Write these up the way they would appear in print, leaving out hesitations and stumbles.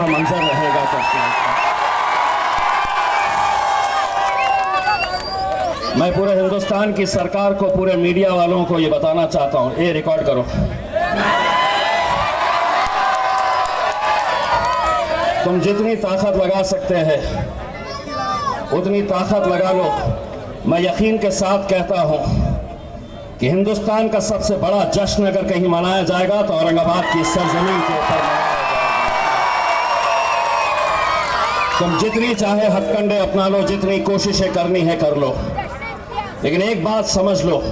कैसा मंजर रहेगा कश्मीर का। मैं पूरे हिंदुस्तान की सरकार को, पूरे मीडिया वालों को ये बताना चाहता हूं, ये रिकॉर्ड करो। तुम जितनी ताकत लगा सकते हैं उतनी ताकत लगा लो। मैं यकीन के साथ कहता हूं कि हिंदुस्तान का सबसे बड़ा जश्न अगर कहीं मनाया जाएगा तो औरंगाबाद की सरजमीन के ऊपर मनाया जाएगा। तुम जितनी चाहे हथकंडे अपना लो, जितनी कोशिशें करनी है कर लो, लेकिन एक बात समझ लो,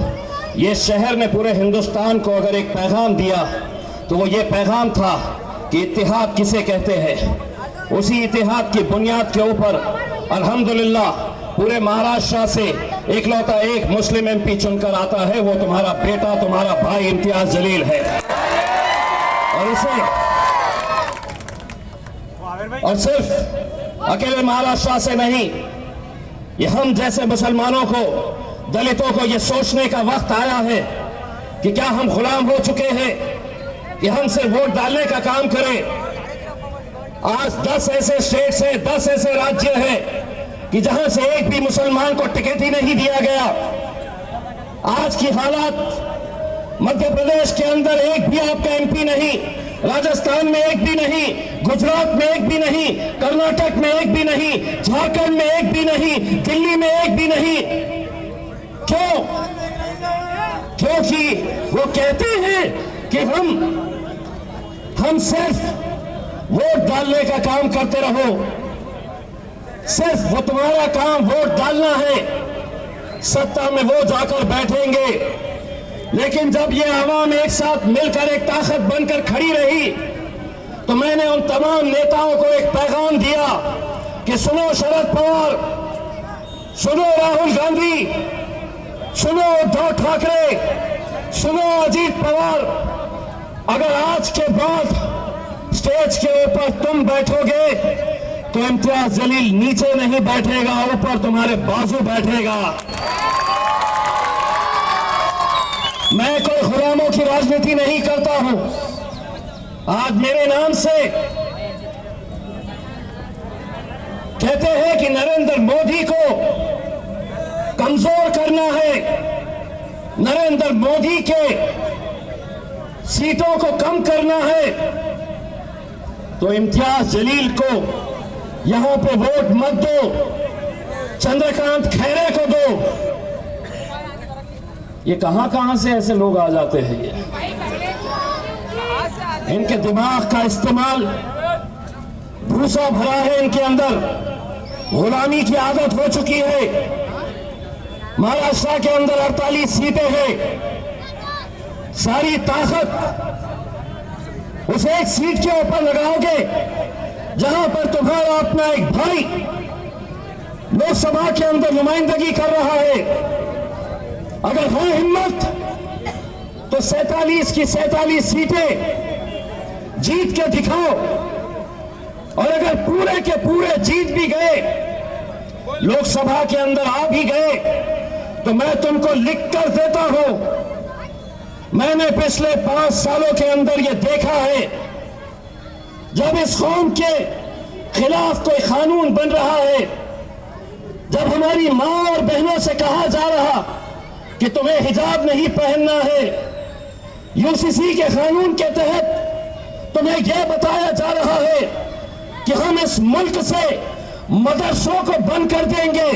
ये शहर ने पूरे हिंदुस्तान को अगर एक पैगाम दिया तो वो ये पैगाम था कि इत्तेहाद किसे कहते हैं। उसी इत्तेहाद की बुनियाद के ऊपर अल्हम्दुलिल्लाह पूरे महाराष्ट्र से इकलौता एक मुस्लिम एमपी चुनकर आता है, वो तुम्हारा बेटा, तुम्हारा भाई इम्तियाज जलील है। और सिर्फ अकेले महाराष्ट्र से नहीं, ये हम जैसे मुसलमानों को, दलितों को ये सोचने का वक्त आया है कि क्या हम गुलाम हो चुके हैं कि हम सिर्फ वोट डालने का काम करें। आज 10 ऐसे स्टेट्स हैं, 10 ऐसे राज्य हैं कि जहां से एक भी मुसलमान को टिकट ही नहीं दिया गया। आज की हालात, मध्य प्रदेश के अंदर एक भी आपका एमपी नहीं, राजस्थान में एक भी नहीं, गुजरात में एक भी नहीं, कर्नाटक में एक भी नहीं, झारखंड में एक भी नहीं, दिल्ली में एक भी नहीं। क्यों? क्योंकि वो कहते हैं कि हम सिर्फ वोट डालने का काम करते रहो, सिर्फ वो तुम्हारा काम वोट डालना है, सत्ता में वो जाकर बैठेंगे। लेकिन जब ये आवाम एक साथ मिलकर एक ताकत बनकर खड़ी रही तो मैंने उन तमाम नेताओं को एक पैगाम दिया कि सुनो शरद पवार, सुनो राहुल गांधी, सुनो उद्धव ठाकरे, सुनो अजीत पवार, अगर आज के बाद स्टेज के ऊपर तुम बैठोगे तो इम्तियाज जलील नीचे नहीं बैठेगा, ऊपर तुम्हारे बाजू बैठेगा। मैं कोई गुलामों की राजनीति नहीं करता हूं। आज मेरे नाम से कहते हैं कि नरेंद्र मोदी को कमजोर करना है, नरेंद्र मोदी के सीटों को कम करना है, तो इम्तियाज जलील को यहां पे वोट मत दो, चंद्रकांत खैरे को दो। ये कहां से ऐसे लोग आ जाते हैं, ये इनके दिमाग का इस्तेमाल, भूसा भरा है इनके अंदर, गुलामी की आदत हो चुकी है। महाराष्ट्र के अंदर 48 सीटें हैं, सारी ताकत उस एक सीट के ऊपर लगाओगे जहां पर तुम्हारा अपना एक भाई लोकसभा के अंदर नुमाइंदगी कर रहा है। अगर हो हिम्मत तो 47 की 47 सीटें जीत के दिखाओ, और अगर पूरे के पूरे जीत भी गए, लोकसभा के अंदर आ भी गए, तो मैं तुमको लिख कर देता हूं, मैंने पिछले 5 सालों के अंदर यह देखा है, जब इस कौम के खिलाफ कोई कानून बन रहा है, जब हमारी मां और बहनों से कहा जा रहा कि तुम्हें हिजाब नहीं पहनना है, यूसीसी के कानून के तहत तुम्हें यह बताया जा रहा है कि हम इस मुल्क से मदरसों को बंद कर देंगे,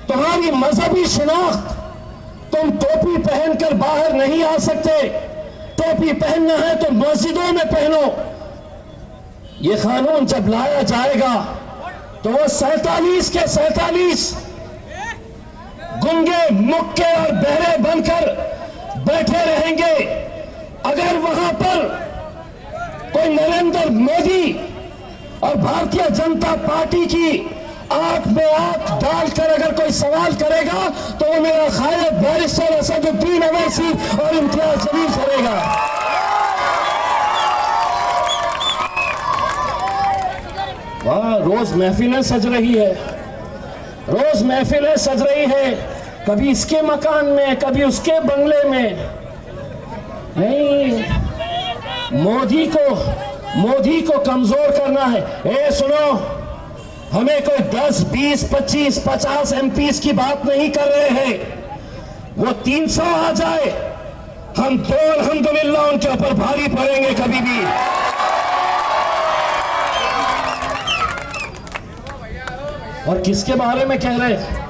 तुम्हारी मजहबी शिनाख्त, तुम टोपी पहनकर बाहर नहीं आ सकते, टोपी पहनना है तो मस्जिदों में पहनो। ये कानून जब लाया जाएगा तो वो 47 के 47 गुंगे, मुक्के और बहरे बनकर बैठे रहेंगे। अगर वहां पर कोई नरेंद्र मोदी और भारतीय जनता पार्टी की आंख में आंख डालकर अगर कोई सवाल करेगा तो वो मेरा खालिद बैरिस्टर असदुद्दीन अवैसी और इम्तियाज जलील करेगा। वहां रोज महफिलें सज रही है, रोज महफिलें सज रही है, कभी इसके मकान में, कभी उसके बंगले में। नहीं, मोदी को मोदी को कमजोर करना है। ए सुनो, हमें कोई 10, 20, 25, 50 एमपीज की बात नहीं कर रहे हैं। वो 300 आ जाए, हम तो अल्हम्दुलिल्लाह उनके ऊपर भारी पड़ेंगे कभी भी। और किसके बारे में कह रहे हैं?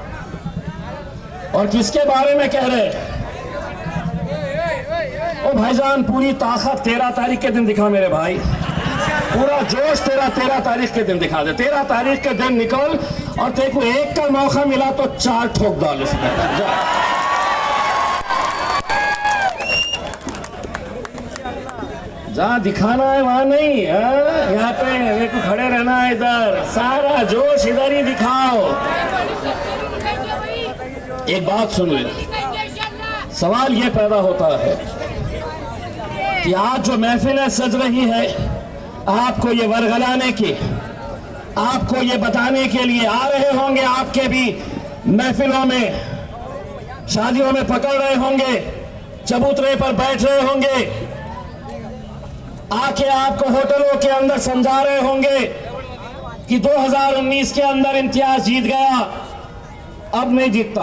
और किसके बारे में कह रहे हैं? ओ भाईजान, पूरी ताकत 13 तारीख के दिन दिखा मेरे भाई, पूरा जोश 13 तारीख के दिन दिखा दे। 13 तारीख के दिन निकल और तेरे को एक का मौका मिला तो 4 ठोक डाल इसमें। जहां दिखाना है वहां नहीं, यहाँ पे मेरे को खड़े रहना है, इधर सारा जोश इधर ही दिखाओ। एक बात सुन ले, सवाल ये पैदा होता है कि आज जो महफिलें सज रही है, आपको ये वरगलाने की, आपको ये बताने के लिए आ रहे होंगे, आपके भी महफिलों में, शादियों में पकड़ रहे होंगे, चबूतरे पर बैठ रहे होंगे, आके आपको होटलों के अंदर समझा रहे होंगे कि 2019 के अंदर इम्तियाज जीत गया, अब नहीं जीतता।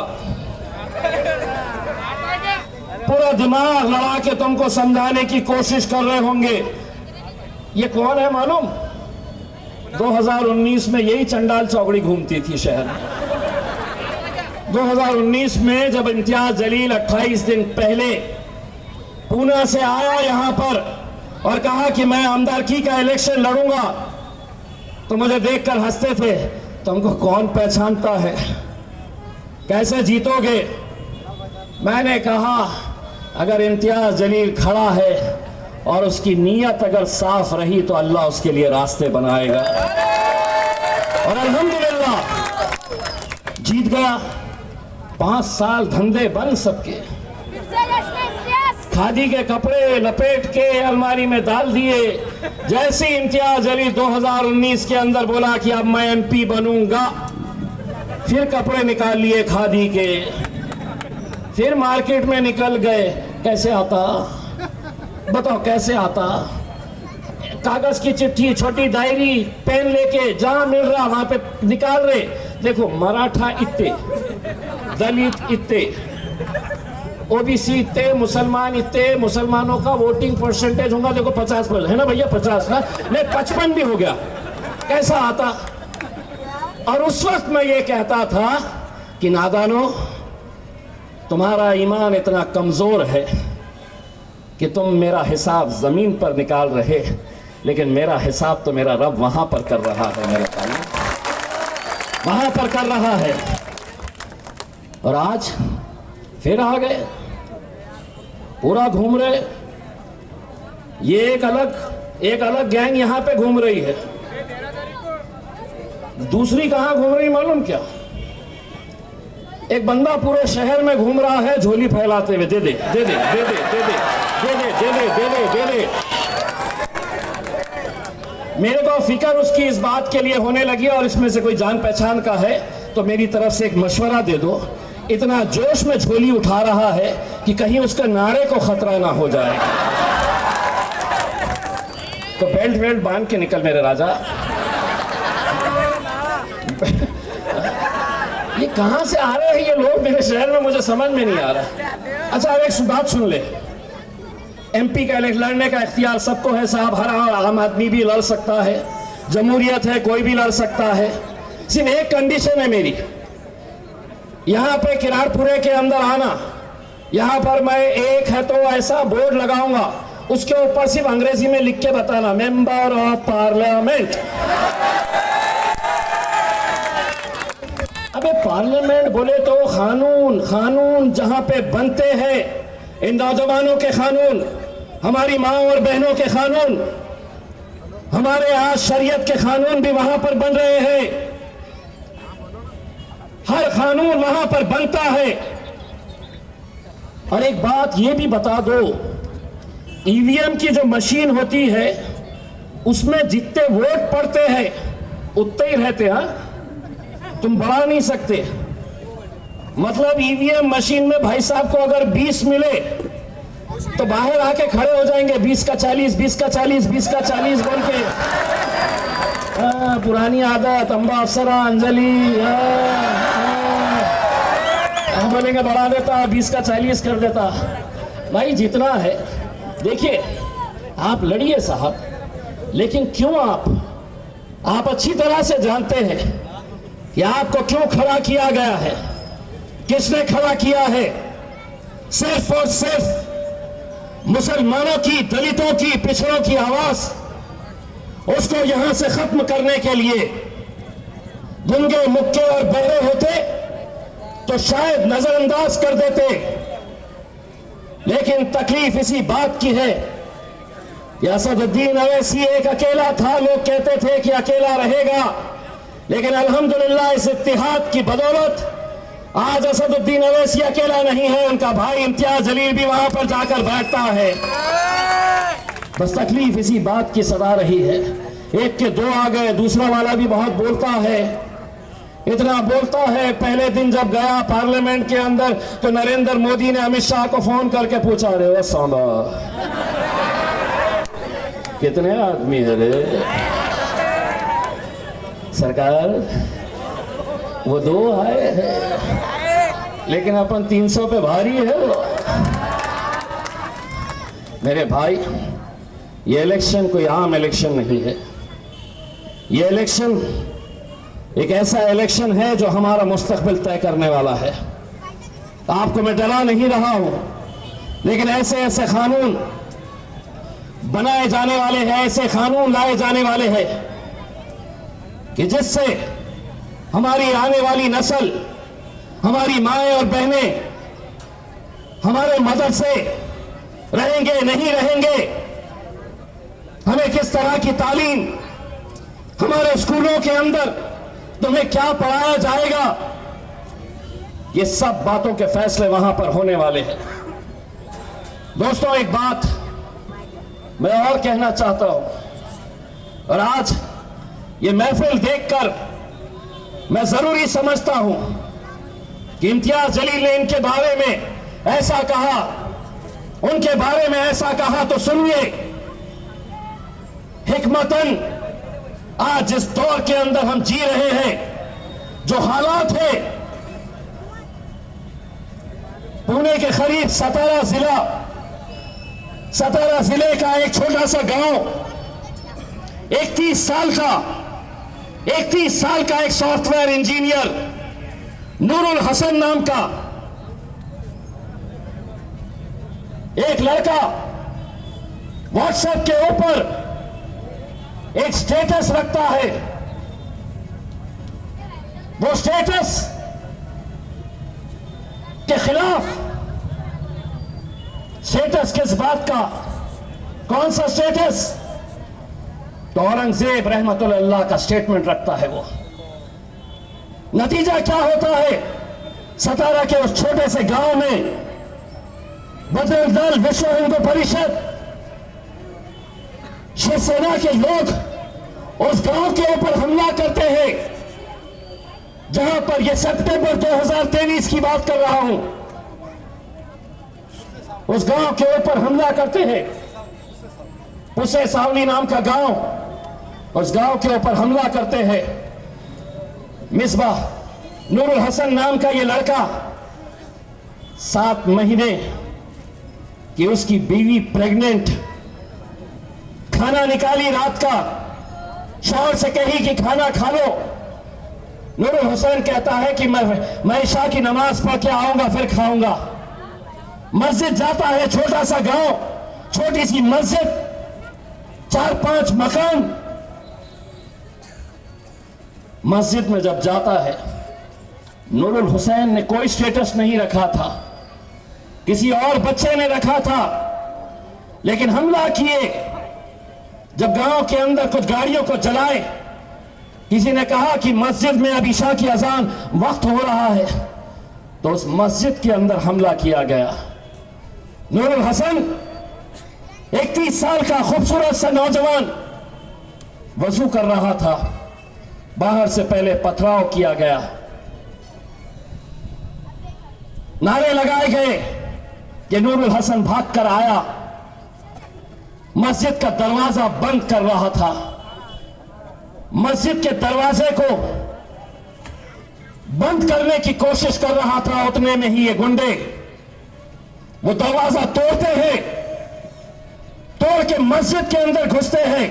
पूरा दिमाग लड़ा के तुमको समझाने की कोशिश कर रहे होंगे। ये कौन है मालूम? 2019 में यही चंडाल चौकड़ी घूमती थी शहर में। 2019 में जब इम्तियाज जलील 28 दिन पहले पूना से आया यहां पर और कहा कि मैं आमदारकी का इलेक्शन लड़ूंगा, तो मुझे देखकर हंसते थे, तुमको कौन पहचानता है, कैसे जीतोगे। मैंने कहा अगर इम्तियाज जलील खड़ा है और उसकी नीयत अगर साफ रही तो अल्लाह उसके लिए रास्ते बनाएगा। और अल्हम्दुलिल्लाह जीत गया। 5 साल धंधे बंद सबके, खादी के कपड़े लपेट के अलमारी में डाल दिए। जैसे इम्तियाज जलील 2019 के अंदर बोला कि अब मैं एमपी बनूंगा, फिर कपड़े निकाल लिए खादी के, फिर मार्केट में निकल गए। कैसे आता बताओ, कैसे आता? कागज की चिट्ठी, छोटी डायरी, पेन लेके जहां मिल रहा वहां पे निकाल रहे। देखो, मराठा इतने, दलित इतने, ओबीसी इतने, मुसलमान इतने, मुसलमानों का वोटिंग परसेंटेज होगा देखो 50% है ना भैया, 50 ना, नहीं 55 भी हो गया। कैसा आता? और उस वक्त मैं ये कहता था कि नादानो, तुम्हारा ईमान इतना कमजोर है कि तुम मेरा हिसाब जमीन पर निकाल रहे, लेकिन मेरा हिसाब तो मेरा रब वहां पर कर रहा है, मेरे भाई वहां पर कर रहा है। और आज फिर आ गए, पूरा घूम रहे। ये एक अलग गैंग यहां पे घूम रही है। दूसरी कहां घूम रही मालूम क्या? एक बंदा पूरे शहर में घूम रहा है झोली फैलाते हुए, दे दे दे दे दे दे दे दे दे दे दे दे दे दे दे दे। मेरे को फिक्र उसकी इस बात के लिए होने लगी, और इसमें से कोई जान पहचान का है तो मेरी तरफ से एक मशवरा दे दो। इतना जोश में झोली उठा रहा है कि कहीं उसका नारे को खतरा ना हो जाए। तो बेल्ट वेल्ट बांध के निकल मेरे राजा। ये कहां से आ रहे हैं ये लोग मेरे शहर में, मुझे समझ में नहीं आ रहा। अच्छा, अब एक बात सुन ले, एमपी का इलेक्शन लड़ने का इख्तियार सबको है साहब। हर आम आदमी भी लड़ सकता है, जमहूरियत है, कोई भी लड़ सकता है। सिर्फ एक कंडीशन है मेरी, यहां पे किरारपुरे के अंदर आना, यहां पर मैं एक है तो ऐसा बोर्ड लगाऊंगा, उसके ऊपर सिर्फ अंग्रेजी में लिख के बताना, मेंबर ऑफ पार्लियामेंट। अबे पार्लियामेंट बोले तो कानून जहां पे बनते हैं, इन नौजवानों के कानून, हमारी माँ और बहनों के कानून, हमारे आज शरीयत के कानून भी वहां पर बन रहे हैं। हर कानून वहां पर बनता है। और एक बात ये भी बता दो, ईवीएम की जो मशीन होती है उसमें जितने वोट पड़ते हैं उतने ही रहते हैं, तुम बढ़ा नहीं सकते। मतलब ईवीएम मशीन में भाई साहब को अगर 20 मिले तो बाहर आके खड़े हो जाएंगे 20 का 40, 20 का 40, 20 का 40 बोल के। पुरानी आदत, अम्बा अफसरा अंजलि हम बोलेंगे बढ़ा देता, 20 का 40 कर देता। भाई जितना है देखिए, आप लड़िए साहब, लेकिन क्यों आप अच्छी तरह से जानते हैं कि आपको क्यों खड़ा किया गया है, किसने खड़ा किया है। सिर्फ और सिर्फ मुसलमानों की, दलितों की, पिछड़ों की आवाज उसको यहां से खत्म करने के लिए। गूंगे, मुक्के और बहरे होते तो शायद नजरअंदाज कर देते, लेकिन तकलीफ इसी बात की है कि असदुद्दीन अवैसी एक अकेला था। लोग कहते थे कि अकेला रहेगा, लेकिन अल्हम्दुलिल्लाह इस इत्तिहाद की बदौलत आज असदुद्दीन अवैसी अकेला नहीं है, उनका भाई इम्तियाज जलील भी वहां पर जाकर बैठता है। बस तकलीफ इसी बात की सदा रही है। एक के दो आ गए, दूसरा वाला भी बहुत बोलता है, इतना बोलता है। पहले दिन जब गया पार्लियामेंट के अंदर तो नरेंद्र मोदी ने अमित शाह को फोन करके पूछा, रे सांबा कितने आदमी है रे? सरकार वो 2 आए हैं, लेकिन अपन 300 पे भारी है वो। मेरे भाई, ये इलेक्शन कोई आम इलेक्शन नहीं है। ये इलेक्शन एक ऐसा इलेक्शन है जो हमारा मुस्तकबिल तय करने वाला है। आपको मैं डरा नहीं रहा हूं, लेकिन ऐसे ऐसे कानून बनाए जाने वाले हैं, ऐसे कानून लाए जाने वाले हैं कि जिससे हमारी आने वाली नस्ल, हमारी माएं और बहनें हमारे मदरसे रहेंगे नहीं रहेंगे, हमें किस तरह की तालीम, हमारे स्कूलों के अंदर तुम्हें क्या पढ़ाया जाएगा, ये सब बातों के फैसले वहां पर होने वाले हैं। दोस्तों, एक बात मैं और कहना चाहता हूं, और आज ये महफिल देखकर मैं जरूरी समझता हूं कि इम्तियाज जलील ने इनके बारे में ऐसा कहा, उनके बारे में ऐसा कहा, तो सुनिए। हिकमतन आज जिस दौर के अंदर हम जी रहे हैं, जो हालात है, पुणे के करीब सतारा जिले का एक छोटा सा गांव, 31 साल का एक सॉफ्टवेयर इंजीनियर नूरुल हसन नाम का एक लड़का व्हाट्सएप के ऊपर एक स्टेटस रखता है। वो स्टेटस के खिलाफ, स्टेटस किस बात का, कौन सा स्टेटस? तो औरंगजेब रहमतुल्लाह का स्टेटमेंट रखता है वो। नतीजा क्या होता है? सतारा के उस छोटे से गांव में बजरंग दल, विश्व हिंदू परिषद, शिवसेना के लोग उस गांव के ऊपर हमला करते हैं, जहां पर यह सितंबर 2023 की बात कर रहा हूं। उस गांव के ऊपर हमला करते हैं, पुसे सावली नाम का गांव, उस गांव के ऊपर हमला करते हैं। मिसबाह नूरुल हसन नाम का यह लड़का, 7 महीने की उसकी बीवी प्रेग्नेंट, खाना निकाली रात का, शौहर से कही कि खाना खा लो। नूरुल हुसैन कहता है कि मैं इशा की नमाज पढ़ के आऊंगा फिर खाऊंगा। मस्जिद जाता है, छोटा सा गांव, छोटी सी मस्जिद, 4-5 मकान। मस्जिद में जब जाता है, नूरुल हुसैन ने कोई स्टेटस नहीं रखा था, किसी और बच्चे ने रखा था, लेकिन हमला किए। जब गांव के अंदर कुछ गाड़ियों को जलाए, किसी ने कहा कि मस्जिद में अब ईशा की अजान वक्त हो रहा है, तो उस मस्जिद के अंदर हमला किया गया। नूरुल हसन 31 साल का खूबसूरत सा नौजवान वजू कर रहा था, बाहर से पहले पथराव किया गया, नारे लगाए गए, कि नूरुल हसन भागकर आया, मस्जिद का दरवाजा बंद कर रहा था। मस्जिद के दरवाजे को बंद करने की कोशिश कर रहा था। उतने में ही ये गुंडे वो दरवाजा तोड़ते हैं, तोड़ के मस्जिद के अंदर घुसते हैं।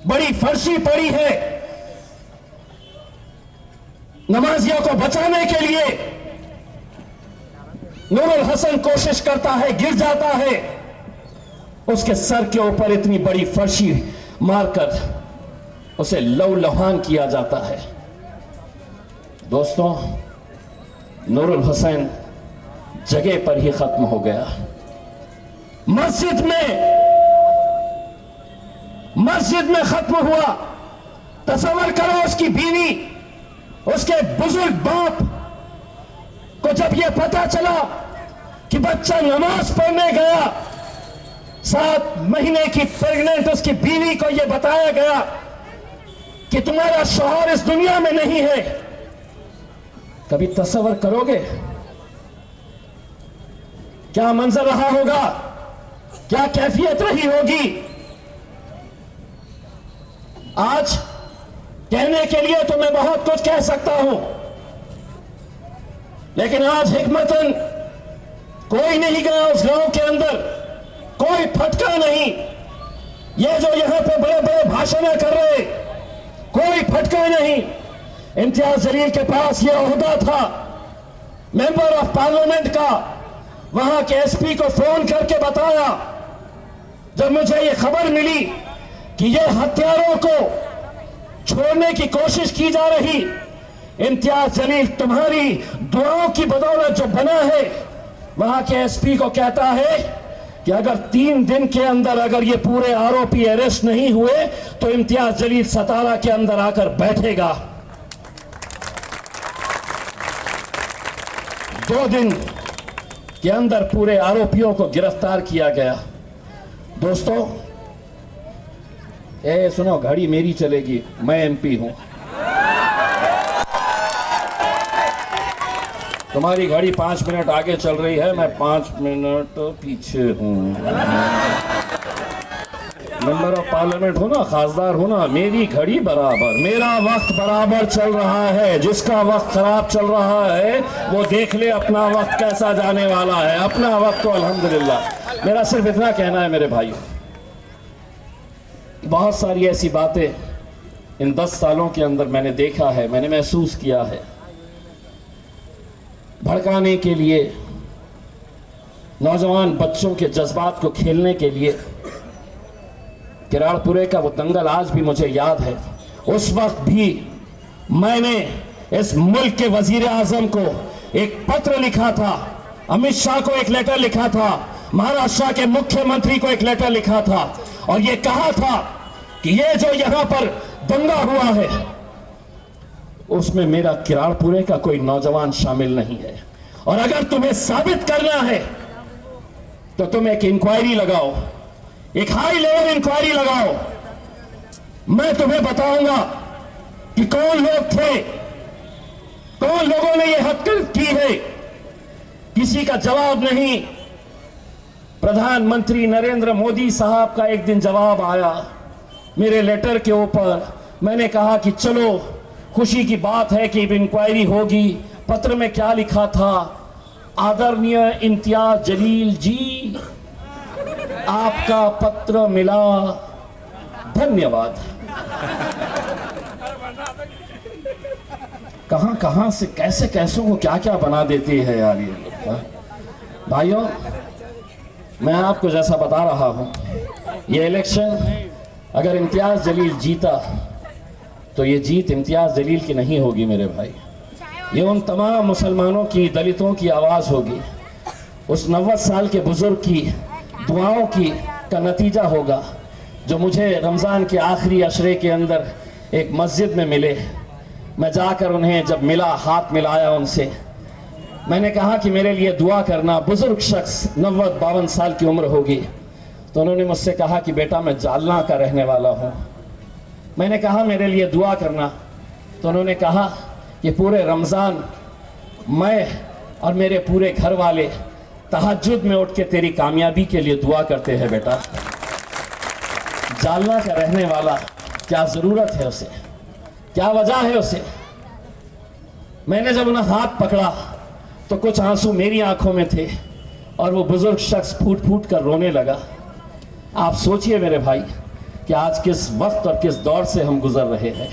बड़ी फर्शी पड़ी है। नमाजियों को बचाने के लिए नूरुल हसन कोशिश करता है, गिर जाता है। उसके सर के ऊपर इतनी बड़ी फर्शी मारकर उसे लहूलुहान किया जाता है। दोस्तों, नूरुल हसन जगह पर ही खत्म हो गया। मस्जिद में खत्म हुआ। तसव्वुर करो उसकी बीवी, उसके बुजुर्ग बाप को जब यह पता चला कि बच्चा नमाज पढ़ने गया, 7 महीने की प्रेग्नेंट उसकी बीवी को यह बताया गया कि तुम्हारा शौहर इस दुनिया में नहीं है। कभी तसव्वुर करोगे क्या मंजर रहा होगा, क्या कैफियत रही होगी? आज कहने के लिए तो मैं बहुत कुछ कह सकता हूं, लेकिन आज हिकमतन कोई नहीं गया उस गांव के अंदर, कोई फटका नहीं। ये जो यहां पे बड़े बड़े भाषण कर रहे, कोई फटका नहीं। इम्तियाज जलील के पास यह ओहदा था मेंबर ऑफ पार्लियामेंट का। वहां के एसपी को फोन करके बताया, जब मुझे यह खबर मिली कि ये हत्यारों को छोड़ने की कोशिश की जा रही, इम्तियाज जलील तुम्हारी दुआओं की बदौलत जो बना है, वहां के एसपी को कहता है कि अगर 3 दिन के अंदर अगर ये पूरे आरोपी अरेस्ट नहीं हुए तो इम्तियाज जलील सतारा के अंदर आकर बैठेगा। 2 दिन के अंदर पूरे आरोपियों को गिरफ्तार किया गया। दोस्तों, सुनो, घड़ी मेरी चलेगी, मैं एमपी हूं। तुम्हारी घड़ी 5 मिनट आगे चल रही है, मैं 5 मिनट पीछे हूं। मेंबर ऑफ पार्लियामेंट हो ना, खासदार हो ना, मेरी घड़ी बराबर, मेरा वक्त बराबर चल रहा है। जिसका वक्त खराब चल रहा है वो देख ले अपना वक्त कैसा जाने वाला है। अपना वक्त तो अल्हम्दुलिल्लाह। मेरा सिर्फ इतना कहना है मेरे भाइयों, बहुत सारी ऐसी बातें इन 10 सालों के अंदर मैंने देखा है, मैंने महसूस किया है। भड़काने के लिए, नौजवान बच्चों के जज्बात को खेलने के लिए, किराड़पुरे का वो दंगल आज भी मुझे याद है। उस वक्त भी मैंने इस मुल्क के वजीर आजम को एक पत्र लिखा था, अमित शाह को एक लेटर लिखा था, महाराष्ट्र के मुख्यमंत्री को एक लेटर लिखा था और ये कहा था कि ये जो यहां पर दंगा हुआ है उसमें मेरा किराड़पुरे का कोई नौजवान शामिल नहीं है। और अगर तुम्हें साबित करना है तो तुम एक इंक्वायरी लगाओ, एक हाई लेवल इंक्वायरी लगाओ। मैं तुम्हें बताऊंगा कि कौन लोग थे, कौन लोगों ने यह हरकत की है। किसी का जवाब नहीं। प्रधानमंत्री नरेंद्र मोदी साहब का एक दिन जवाब आया मेरे लेटर के ऊपर। मैंने कहा कि चलो, खुशी की बात है कि इंक्वायरी होगी। पत्र में क्या लिखा था? आदरणीय इम्तियाज जलील जी, आपका पत्र मिला, धन्यवाद। कहां कहां से कैसे कैसों को क्या क्या बना देती है यार ये लोग। भाइयों, मैं आपको जैसा बता रहा हूं, ये इलेक्शन अगर इम्तियाज जलील जीता तो ये जीत इम्तियाज जलील की नहीं होगी मेरे भाई। ये उन तमाम मुसलमानों की, दलितों की आवाज़ होगी, उस 90 साल के बुजुर्ग की दुआओं की का नतीजा होगा जो मुझे रमज़ान के आखिरी अशरे के अंदर एक मस्जिद में मिले। मैं जाकर उन्हें जब मिला, हाथ मिलाया उनसे, मैंने कहा कि मेरे लिए दुआ करना। बुजुर्ग शख्स, 90-52 साल की उम्र होगी। तो उन्होंने मुझसे कहा कि बेटा मैं जालना का रहने वाला हूँ। मैंने कहा मेरे लिए दुआ करना। तो उन्होंने कहा कि पूरे रमज़ान मैं और मेरे पूरे घर वाले तहज्जुद में उठ के तेरी कामयाबी के लिए दुआ करते हैं। बेटा, जालना का रहने वाला, क्या ज़रूरत है उसे, क्या वजह है उसे। मैंने जब उन्हें हाथ पकड़ा तो कुछ आंसू मेरी आंखों में थे और वो बुजुर्ग शख्स फूट फूट कर रोने लगा। आप सोचिए मेरे भाई कि आज किस वक्त और किस दौर से हम गुजर रहे हैं।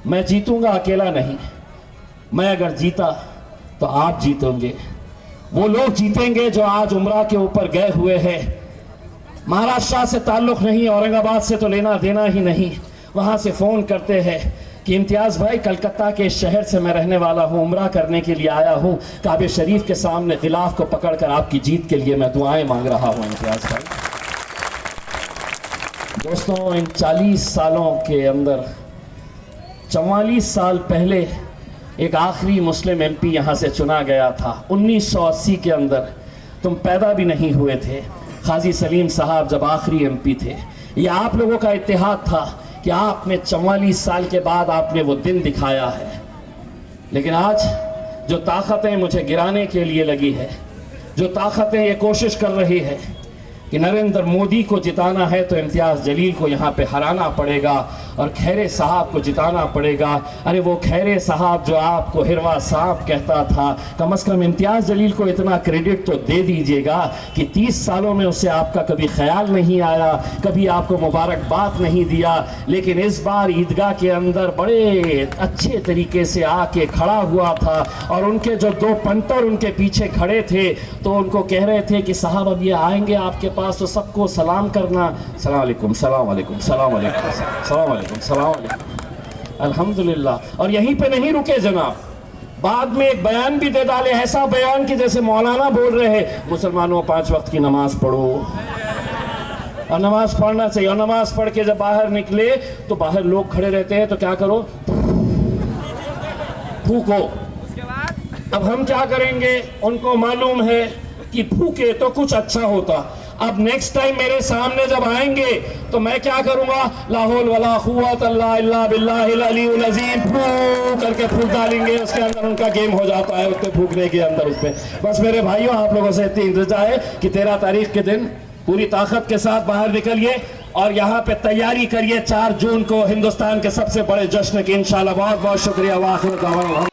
मैं जीतूंगा अकेला नहीं, मैं अगर जीता तो आप जीतोगे, वो लोग जीतेंगे जो आज उम्रा के ऊपर गए हुए हैं। महाराष्ट्र से ताल्लुक नहीं, औरंगाबाद से तो लेना देना ही नहीं, वहां से फोन करते हैं कि इम्तियाज़ भाई कलकत्ता के शहर से मैं रहने वाला हूँ, उम्रा करने के लिए आया हूँ, काबे शरीफ के सामने गिलाफ को पकड़कर आपकी जीत के लिए मैं दुआएं मांग रहा हूँ। इम्तियाज़ भाई, दोस्तों, इन 40 सालों के अंदर 44 साल पहले एक आखिरी मुस्लिम एमपी यहाँ से चुना गया था। 1980 के अंदर तुम पैदा भी नहीं हुए थे। काजी सलीम साहब जब आखिरी एमपी थे, ये आप लोगों का इत्तेहाद था कि आपने 44 साल के बाद आपने वो दिन दिखाया है। लेकिन आज जो ताकतें मुझे गिराने के लिए लगी है, जो ताकतें ये कोशिश कर रही है कि नरेंद्र मोदी को जिताना है तो इम्तियाज़ जलील को यहाँ पे हराना पड़ेगा और खैरे साहब को जिताना पड़ेगा। अरे वो खैरे साहब जो आपको हिरवा साहब कहता था, कम से कम इम्तियाज़ जलील को इतना क्रेडिट तो दे दीजिएगा कि 30 सालों में उसे आपका कभी ख्याल नहीं आया, कभी आपको मुबारकबाद नहीं दिया। लेकिन इस बार ईदगाह के अंदर बड़े अच्छे तरीके से आके खड़ा हुआ था और उनके जो 2 पंटर उनके पीछे खड़े थे तो उनको कह रहे थे कि साहब अब ये आएंगे आपके पास तो सबको सलाम करना, सलाम अलैकुम, सलाम अलैकुम, सलाम अलैकुम, सलाम अलैकुम, सलाम अलैकुम। अल्हम्दुलिल्लाह। और यहीं पे नहीं रुके जनाब, बाद में एक बयान भी दे डाले, ऐसा बयान कि जैसे मौलाना बोल रहे हैं मुसलमानों 5 वक्त की नमाज पढ़ो, और नमाज पढ़ना चाहिए। और नमाज पढ़ के जब बाहर निकले तो बाहर लोग खड़े रहते हैं तो क्या करो, फूको। अब हम क्या करेंगे, उनको मालूम है कि फूके तो कुछ अच्छा होता। अब नेक्स्ट टाइम मेरे सामने जब आएंगे तो मैं क्या करूंगा, ला हौल वला कुव्वत इल्ला बिल्लाहिल अलीयुल अज़ीम, फूक करके फूक डालेंगे। उसके अंदर उनका गेम हो जाता है, उसके फूकने के अंदर उस पर। बस मेरे भाइयों, आप लोगों से इतनी इंतज़ा है कि 13 तारीख के दिन पूरी ताकत के साथ बाहर निकलिए और यहाँ पे तैयारी करिए 4 जून को हिंदुस्तान के सबसे बड़े जश्न की। इंशाल्लाह। बहुत बहुत शुक्रिया। वाखिर दावाना।